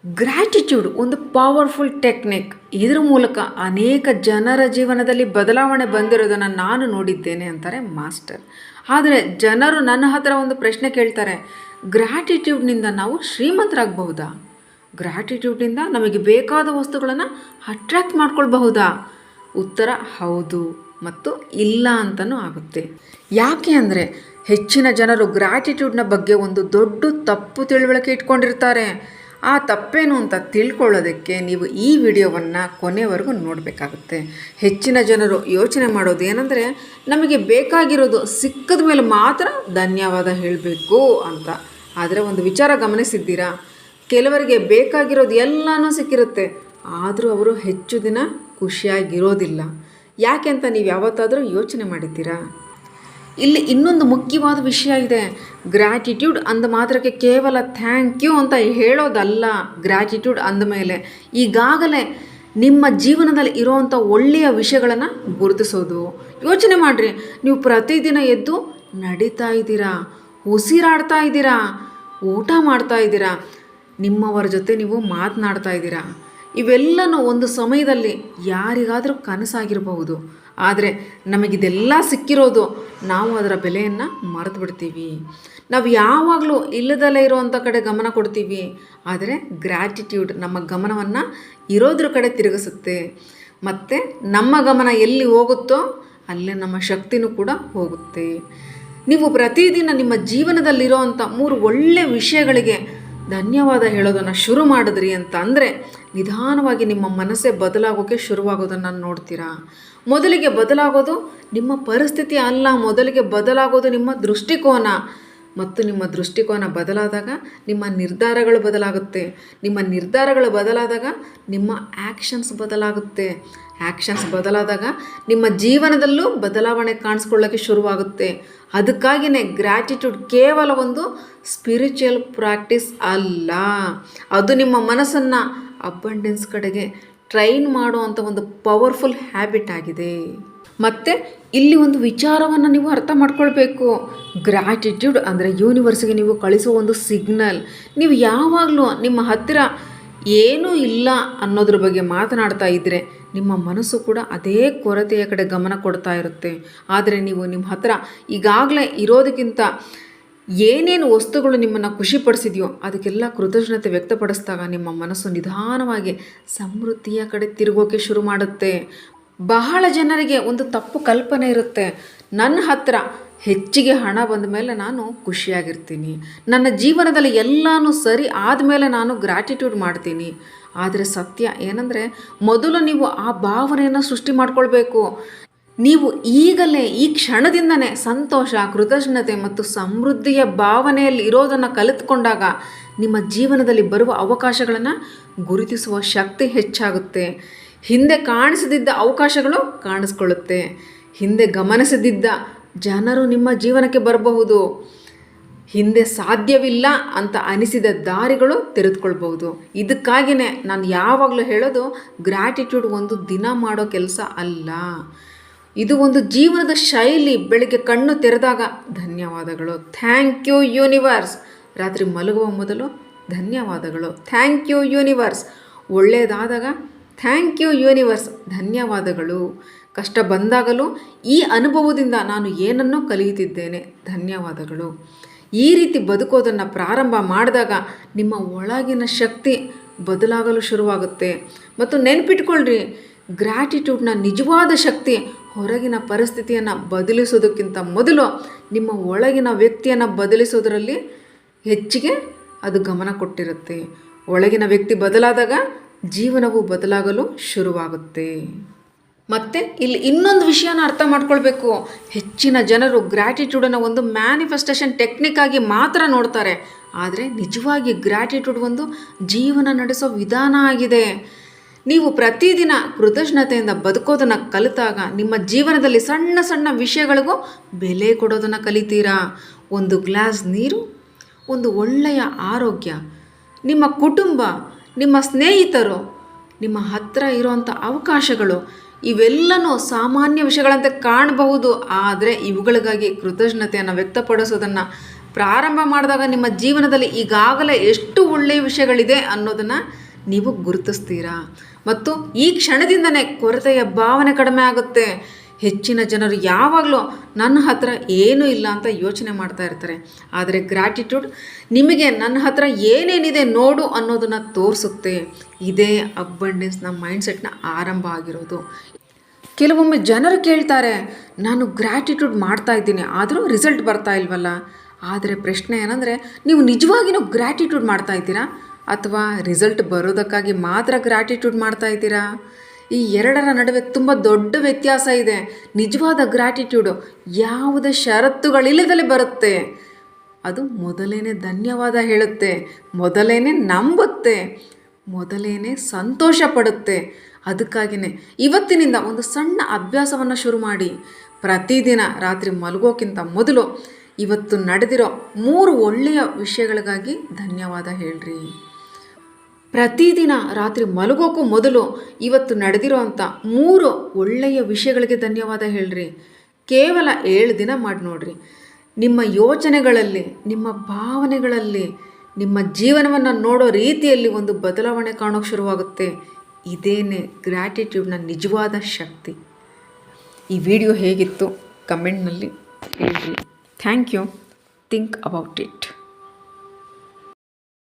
Gratitude ಒಂದು powerful technique. ಇದರ ಮೂಲಕ ಅನೇಕ ಜನರ ಜೀವನದಲ್ಲಿ ಬದಲಾವಣೆ ಬಂದಿರೋದನ್ನು ನಾನು ನೋಡಿದ್ದೇನೆ ಅಂತಾರೆ ಮಾಸ್ಟರ್. ಆದರೆ ಜನರು ನನ್ನ ಹತ್ರ ಒಂದು ಪ್ರಶ್ನೆ ಕೇಳ್ತಾರೆ, ಗ್ರ್ಯಾಟಿಟ್ಯೂಡ್ನಿಂದ ನಾವು ಶ್ರೀಮಂತರಾಗಬಹುದಾ? ಗ್ರ್ಯಾಟಿಟ್ಯೂಡ್ನಿಂದ ನಮಗೆ ಬೇಕಾದ ವಸ್ತುಗಳನ್ನು ಅಟ್ರ್ಯಾಕ್ಟ್ ಮಾಡ್ಕೊಳ್ಬಹುದಾ? ಉತ್ತರ ಹೌದು ಮತ್ತು ಇಲ್ಲ ಅಂತಲೂ ಆಗುತ್ತೆ. ಯಾಕೆ ಅಂದರೆ ಹೆಚ್ಚಿನ ಜನರು ಗ್ರ್ಯಾಟಿಟ್ಯೂಡ್ನ ಬಗ್ಗೆ ಒಂದು ದೊಡ್ಡ ತಪ್ಪು ತಿಳುವಳಿಕೆ ಇಟ್ಕೊಂಡಿರ್ತಾರೆ. ಆ ತಪ್ಪೇನು ಅಂತ ತಿಳ್ಕೊಳ್ಳೋದಕ್ಕೆ ನೀವು ಈ ವಿಡಿಯೋವನ್ನು ಕೊನೆವರೆಗೂ ನೋಡಬೇಕಾಗುತ್ತೆ. ಹೆಚ್ಚಿನ ಜನರು ಯೋಚನೆ ಮಾಡೋದು ಏನಂದರೆ, ನಮಗೆ ಬೇಕಾಗಿರೋದು ಸಿಕ್ಕದ ಮೇಲೆ ಮಾತ್ರ ಧನ್ಯವಾದ ಹೇಳಬೇಕು ಅಂತ. ಆದರೆ ಒಂದು ವಿಚಾರ ಗಮನಿಸಿದ್ದೀರಾ? ಕೆಲವರಿಗೆ ಬೇಕಾಗಿರೋದು ಎಲ್ಲನೂ ಸಿಕ್ಕಿರುತ್ತೆ, ಆದರೂ ಅವರು ಹೆಚ್ಚು ದಿನ ಖುಷಿಯಾಗಿರೋದಿಲ್ಲ. ಯಾಕೆ ಅಂತ ನೀವು ಯಾವತ್ತಾದರೂ ಯೋಚನೆ ಮಾಡಿದ್ದೀರಾ? ಇಲ್ಲಿ ಇನ್ನೊಂದು ಮುಖ್ಯವಾದ ವಿಷಯ ಇದೆ. ಗ್ರ್ಯಾಟಿಟ್ಯೂಡ್ ಅಂದ ಮಾತ್ರಕ್ಕೆ ಕೇವಲ ಥ್ಯಾಂಕ್ ಯು ಅಂತ ಹೇಳೋದಲ್ಲ. ಗ್ರ್ಯಾಟಿಟ್ಯೂಡ್ ಅಂದಮೇಲೆ ಈಗಾಗಲೇ ನಿಮ್ಮ ಜೀವನದಲ್ಲಿ ಇರೋವಂಥ ಒಳ್ಳೆಯ ವಿಷಯಗಳನ್ನು ಗುರುತಿಸೋದು. ಯೋಚನೆ ಮಾಡಿರಿ, ನೀವು ಪ್ರತಿದಿನ ಎದ್ದು ನಡೀತಾ ಇದ್ದೀರಾ, ಉಸಿರಾಡ್ತಾ ಇದ್ದೀರಾ, ಊಟ ಮಾಡ್ತಾ ಇದ್ದೀರಾ, ನಿಮ್ಮವರ ಜೊತೆ ನೀವು ಮಾತನಾಡ್ತಾ ಇದ್ದೀರಾ. ಇವೆಲ್ಲನೂ ಒಂದು ಸಮಯದಲ್ಲಿ ಯಾರಿಗಾದರೂ ಕನಸಾಗಿರಬಹುದು. ಆದರೆ ನಮಗಿದೆಲ್ಲ ಸಿಕ್ಕಿರೋದು ನಾವು ಅದರ ಬೆಲೆಯನ್ನು ಮರೆತು ಬಿಡ್ತೀವಿ. ನಾವು ಯಾವಾಗಲೂ ಇಲ್ಲದಲ್ಲೇ ಇರೋವಂಥ ಕಡೆ ಗಮನ ಕೊಡ್ತೀವಿ. ಆದರೆ ಗ್ರ್ಯಾಟಿಟ್ಯೂಡ್ ನಮ್ಮ ಗಮನವನ್ನು ಇರೋದ್ರ ಕಡೆ ತಿರುಗಿಸುತ್ತೆ. ಮತ್ತು ನಮ್ಮ ಗಮನ ಎಲ್ಲಿ ಹೋಗುತ್ತೋ ಅಲ್ಲೇ ನಮ್ಮ ಶಕ್ತಿನೂ ಕೂಡ ಹೋಗುತ್ತೆ. ನೀವು ಪ್ರತಿದಿನ ನಿಮ್ಮ ಜೀವನದಲ್ಲಿರೋವಂಥ 3 ಒಳ್ಳೆಯ ವಿಷಯಗಳಿಗೆ ಧನ್ಯವಾದ ಹೇಳೋದನ್ನು ಶುರು ಮಾಡಿದ್ರಿ ಅಂತ ಅಂದರೆ ನಿಧಾನವಾಗಿ ನಿಮ್ಮ ಮನಸ್ಸೇ ಬದಲಾಗೋಕ್ಕೆ ಶುರುವಾಗೋದನ್ನು ನೋಡ್ತೀರಾ. ಮೊದಲಿಗೆ ಬದಲಾಗೋದು ನಿಮ್ಮ ಪರಿಸ್ಥಿತಿ ಅಲ್ಲ, ಮೊದಲಿಗೆ ಬದಲಾಗೋದು ನಿಮ್ಮ ದೃಷ್ಟಿಕೋನ. ಮತ್ತು ನಿಮ್ಮ ದೃಷ್ಟಿಕೋನ ಬದಲಾದಾಗ ನಿಮ್ಮ ನಿರ್ಧಾರಗಳು ಬದಲಾಗುತ್ತೆ. ನಿಮ್ಮ ನಿರ್ಧಾರಗಳು ಬದಲಾದಾಗ ನಿಮ್ಮ ಆ್ಯಕ್ಷನ್ಸ್ ಬದಲಾಗುತ್ತೆ. ಆ್ಯಕ್ಷನ್ಸ್ ಬದಲಾದಾಗ ನಿಮ್ಮ ಜೀವನದಲ್ಲೂ ಬದಲಾವಣೆ ಕಾಣಿಸ್ಕೊಳ್ಳೋಕ್ಕೆ ಶುರುವಾಗುತ್ತೆ. ಅದಕ್ಕಾಗಿಯೇ ಗ್ರ್ಯಾಟಿಟ್ಯೂಡ್ ಕೇವಲ ಒಂದು ಸ್ಪಿರಿಚುವಲ್ ಪ್ರಾಕ್ಟೀಸ್ ಅಲ್ಲ, ಅದು ನಿಮ್ಮ ಮನಸ್ಸನ್ನು ಅಬಂಡೆನ್ಸ್ ಕಡೆಗೆ ಟ್ರೈನ್ ಮಾಡುವಂಥ ಒಂದು ಪವರ್ಫುಲ್ ಹ್ಯಾಬಿಟ್ ಆಗಿದೆ. ಮತ್ತು ಇಲ್ಲಿ ಒಂದು ವಿಚಾರವನ್ನು ನೀವು ಅರ್ಥ ಮಾಡ್ಕೊಳ್ಬೇಕು. ಗ್ರ್ಯಾಟಿಟ್ಯೂಡ್ ಅಂದರೆ ಯೂನಿವರ್ಸ್ಗೆ ನೀವು ಕಳಿಸೋ ಒಂದು ಸಿಗ್ನಲ್. ನೀವು ಯಾವಾಗಲೂ ನಿಮ್ಮ ಹತ್ತಿರ ಏನೂ ಇಲ್ಲ ಅನ್ನೋದ್ರ ಬಗ್ಗೆ ಮಾತನಾಡ್ತಾ ಇದ್ದರೆ ನಿಮ್ಮ ಮನಸ್ಸು ಕೂಡ ಅದೇ ಕೊರತೆಯ ಕಡೆ ಗಮನ ಕೊಡ್ತಾ ಇರುತ್ತೆ. ಆದರೆ ನೀವು ನಿಮ್ಮ ಹತ್ರ ಈಗಾಗಲೇ ಇರೋದಕ್ಕಿಂತ ಏನೇನು ವಸ್ತುಗಳು ನಿಮ್ಮನ್ನು ಖುಷಿಪಡಿಸಿದೆಯೋ ಅದಕ್ಕೆಲ್ಲ ಕೃತಜ್ಞತೆ ವ್ಯಕ್ತಪಡಿಸಿದಾಗ ನಿಮ್ಮ ಮನಸ್ಸು ನಿಧಾನವಾಗಿ ಸಮೃದ್ಧಿಯ ಕಡೆ ತಿರುಗೋಕೆ ಶುರು ಮಾಡುತ್ತೆ. ಬಹಳ ಜನರಿಗೆ ಒಂದು ತಪ್ಪು ಕಲ್ಪನೆ ಇರುತ್ತೆ, ನನ್ನ ಹತ್ರ ಹೆಚ್ಚಿಗೆ ಹಣ ಬಂದ ಮೇಲೆ ನಾನು ಖುಷಿಯಾಗಿರ್ತೀನಿ, ನನ್ನ ಜೀವನದಲ್ಲಿ ಎಲ್ಲನೂ ಸರಿ ಆದಮೇಲೆ ನಾನು ಗ್ರ್ಯಾಟಿಟ್ಯೂಡ್ ಮಾಡ್ತೀನಿ. ಆದರೆ ಸತ್ಯ ಏನಂದರೆ, ಮೊದಲು ನೀವು ಆ ಭಾವನೆಯನ್ನು ಸೃಷ್ಟಿ ಮಾಡ್ಕೊಳ್ಬೇಕು. ನೀವು ಈಗಲೇ ಈ ಕ್ಷಣದಿಂದನೇ ಸಂತೋಷ, ಕೃತಜ್ಞತೆ ಮತ್ತು ಸಮೃದ್ಧಿಯ ಭಾವನೆಯಲ್ಲಿ ಇರೋದನ್ನು ಕಲಿತುಕೊಂಡಾಗ ನಿಮ್ಮ ಜೀವನದಲ್ಲಿ ಬರುವ ಅವಕಾಶಗಳನ್ನು ಗುರುತಿಸುವ ಶಕ್ತಿ ಹೆಚ್ಚಾಗುತ್ತೆ. ಹಿಂದೆ ಕಾಣಿಸದಿದ್ದ ಅವಕಾಶಗಳು ಕಾಣಿಸ್ಕೊಳ್ಳುತ್ತೆ. ಹಿಂದೆ ಗಮನಿಸದಿದ್ದ ಜನರು ನಿಮ್ಮ ಜೀವನಕ್ಕೆ ಬರಬಹುದು. ಹಿಂದೆ ಸಾಧ್ಯವಿಲ್ಲ ಅಂತ ಅನಿಸಿದ ದಾರಿಗಳು ತೆರೆದುಕೊಳ್ಬಹುದು. ಇದಕ್ಕಾಗಿಯೇ ನಾನು ಯಾವಾಗಲೂ ಹೇಳೋದು, ಗ್ರ್ಯಾಟಿಟ್ಯೂಡ್ ಒಂದು ದಿನ ಮಾಡೋ ಕೆಲಸ ಅಲ್ಲ, ಇದು ಒಂದು ಜೀವನದ ಶೈಲಿ. ಬೆಳಿಗ್ಗೆ ಕಣ್ಣು ತೆರೆದಾಗ ಧನ್ಯವಾದಗಳು, ಥ್ಯಾಂಕ್ ಯು ಯೂನಿವರ್ಸ್. ರಾತ್ರಿ ಮಲಗುವ ಮೊದಲು ಧನ್ಯವಾದಗಳು, ಥ್ಯಾಂಕ್ ಯು ಯೂನಿವರ್ಸ್. ಒಳ್ಳೆಯದಾದಾಗ ಥ್ಯಾಂಕ್ ಯು ಯೂನಿವರ್ಸ್, ಧನ್ಯವಾದಗಳು. ಕಷ್ಟ ಬಂದಾಗಲೂ ಈ ಅನುಭವದಿಂದ ನಾನು ಏನನ್ನೋ ಕಲಿಯುತ್ತಿದ್ದೇನೆ, ಧನ್ಯವಾದಗಳು. ಈ ರೀತಿ ಬದುಕೋದನ್ನು ಪ್ರಾರಂಭ ಮಾಡಿದಾಗ ನಿಮ್ಮ ಒಳಗಿನ ಶಕ್ತಿ ಬದಲಾಗಲು ಶುರುವಾಗುತ್ತೆ. ಮತ್ತು ನೆನಪಿಟ್ಕೊಳ್ರಿ, ಗ್ರ್ಯಾಟಿಟ್ಯೂಡ್ನ ನಿಜವಾದ ಶಕ್ತಿ ಹೊರಗಿನ ಪರಿಸ್ಥಿತಿಯನ್ನು ಬದಲಿಸೋದಕ್ಕಿಂತ ಮೊದಲು ನಿಮ್ಮ ಒಳಗಿನ ವ್ಯಕ್ತಿಯನ್ನು ಬದಲಿಸೋದರಲ್ಲಿ ಹೆಚ್ಚಿಗೆ ಅದು ಗಮನ ಕೊಟ್ಟಿರುತ್ತೆ. ಒಳಗಿನ ವ್ಯಕ್ತಿ ಬದಲಾದಾಗ ಜೀವನವು ಬದಲಾಗಲು ಶುರುವಾಗುತ್ತೆ. ಮತ್ತು ಇಲ್ಲಿ ಇನ್ನೊಂದು ವಿಷಯನ ಅರ್ಥ ಮಾಡ್ಕೊಳ್ಬೇಕು. ಹೆಚ್ಚಿನ ಜನರು ಗ್ರ್ಯಾಟಿಟ್ಯೂಡನ್ನು ಒಂದು ಮ್ಯಾನಿಫೆಸ್ಟೇಷನ್ ಟೆಕ್ನಿಕ್ ಆಗಿ ಮಾತ್ರ ನೋಡ್ತಾರೆ. ಆದರೆ ನಿಜವಾಗಿ ಗ್ರ್ಯಾಟಿಟ್ಯೂಡ್ ಒಂದು ಜೀವನ ನಡೆಸೋ ವಿಧಾನ ಆಗಿದೆ. ನೀವು ಪ್ರತಿದಿನ ಕೃತಜ್ಞತೆಯಿಂದ ಬದುಕೋದನ್ನು ಕಲಿತಾಗ ನಿಮ್ಮ ಜೀವನದಲ್ಲಿ ಸಣ್ಣ ಸಣ್ಣ ವಿಷಯಗಳಿಗೂ ಬೆಲೆ ಕೊಡೋದನ್ನು ಕಲಿತೀರಾ. ಒಂದು ಗ್ಲಾಸ್ ನೀರು, ಒಂದು ಒಳ್ಳೆಯ ಆರೋಗ್ಯ, ನಿಮ್ಮ ಕುಟುಂಬ, ನಿಮ್ಮ ಸ್ನೇಹಿತರು, ನಿಮ್ಮ ಹತ್ತಿರ ಇರೋವಂಥ ಅವಕಾಶಗಳು, ಇವೆಲ್ಲನೂ ಸಾಮಾನ್ಯ ವಿಷಯಗಳಂತೆ ಕಾಣಬಹುದು. ಆದರೆ ಇವುಗಳಿಗಾಗಿ ಕೃತಜ್ಞತೆಯನ್ನು ವ್ಯಕ್ತಪಡಿಸೋದನ್ನು ಪ್ರಾರಂಭ ಮಾಡಿದಾಗ ನಿಮ್ಮ ಜೀವನದಲ್ಲಿ ಈಗಾಗಲೇ ಎಷ್ಟು ಒಳ್ಳೆಯ ವಿಷಯಗಳಿದೆ ಅನ್ನೋದನ್ನು ನೀವು ಗುರುತಿಸ್ತೀರಾ. ಮತ್ತು ಈ ಕ್ಷಣದಿಂದನೇ ಕೊರತೆಯ ಭಾವನೆ ಕಡಿಮೆ ಆಗುತ್ತೆ. ಹೆಚ್ಚಿನ ಜನರು ಯಾವಾಗಲೂ ನನ್ನ ಹತ್ರ ಏನೂ ಇಲ್ಲ ಅಂತ ಯೋಚನೆ ಮಾಡ್ತಾ ಇರ್ತಾರೆ. ಆದರೆ ಗ್ರ್ಯಾಟಿಟ್ಯೂಡ್ ನಿಮಗೆ ನನ್ನ ಹತ್ರ ಏನೇನಿದೆ ನೋಡು ಅನ್ನೋದನ್ನು ತೋರಿಸುತ್ತೆ. ಇದೇ ಅಬ್ಬಂಡೆನ್ಸ್ನ ಮೈಂಡ್ಸೆಟ್ನ ಆರಂಭ ಆಗಿರೋದು. ಕೆಲವೊಮ್ಮೆ ಜನರು ಕೇಳ್ತಾರೆ, ನಾನು ಗ್ರ್ಯಾಟಿಟ್ಯೂಡ್ ಮಾಡ್ತಾ ಇದ್ದೀನಿ ಆದರೂ ರಿಸಲ್ಟ್ ಬರ್ತಾ ಇಲ್ವಲ್ಲ. ಆದರೆ ಪ್ರಶ್ನೆ ಏನಂದರೆ, ನೀವು ನಿಜವಾಗಿಯೂ ಗ್ರ್ಯಾಟಿಟ್ಯೂಡ್ ಮಾಡ್ತಾ ಇದ್ದೀರಾ ಅಥವಾ ರಿಸಲ್ಟ್ ಬರೋದಕ್ಕಾಗಿ ಮಾತ್ರ ಗ್ರ್ಯಾಟಿಟ್ಯೂಡ್ ಮಾಡ್ತಾ ಇದ್ದೀರಾ? ಈ ಎರಡರ ನಡುವೆ ತುಂಬ ದೊಡ್ಡ ವ್ಯತ್ಯಾಸ ಇದೆ. ನಿಜವಾದ ಗ್ರ್ಯಾಟಿಟ್ಯೂಡು ಯಾವುದೇ ಷರತ್ತುಗಳಿಲ್ಲದಲೇ ಬರುತ್ತೆ. ಅದು ಮೊದಲೇನೆ ಧನ್ಯವಾದ ಹೇಳುತ್ತೆ, ಮೊದಲೇನೆ ನಂಬುತ್ತೆ, ಮೊದಲೇನೆ ಸಂತೋಷ ಪಡುತ್ತೆ. ಅದಕ್ಕಾಗಿಯೇ ಇವತ್ತಿನಿಂದ ಒಂದು ಸಣ್ಣ ಅಭ್ಯಾಸವನ್ನು ಶುರು ಮಾಡಿ. ಪ್ರತಿದಿನ ರಾತ್ರಿ ಮಲಗೋಕ್ಕಿಂತ ಮೊದಲು ಇವತ್ತು ನಡೆದಿರೋ 3 ಒಳ್ಳೆಯ ವಿಷಯಗಳಿಗಾಗಿ ಧನ್ಯವಾದ ಹೇಳ್ರಿ. ಪ್ರತಿದಿನ ರಾತ್ರಿ ಮಲಗೋಕ್ಕೂ ಮೊದಲು ಇವತ್ತು ನಡೆದಿರೋ ಅಂಥ 3 ಒಳ್ಳೆಯ ವಿಷಯಗಳಿಗೆ ಧನ್ಯವಾದ ಹೇಳ್ರಿ. ಕೇವಲ 7 ದಿನ ಮಾಡಿ ನೋಡ್ರಿ. ನಿಮ್ಮ ಯೋಚನೆಗಳಲ್ಲಿ, ನಿಮ್ಮ ಭಾವನೆಗಳಲ್ಲಿ, ನಿಮ್ಮ ಜೀವನವನ್ನು ನೋಡೋ ರೀತಿಯಲ್ಲಿ ಒಂದು ಬದಲಾವಣೆ ಕಾಣೋಕ್ಕೆ ಶುರುವಾಗುತ್ತೆ. ಇದೇನೇ ಗ್ರ್ಯಾಟಿಟ್ಯೂಡ್ನ ನಿಜವಾದ ಶಕ್ತಿ. ಈ ವಿಡಿಯೋ ಹೇಗಿತ್ತು ಕಮೆಂಟ್ನಲ್ಲಿ ಹೇಳ್ರಿ. Thank you. Think about it.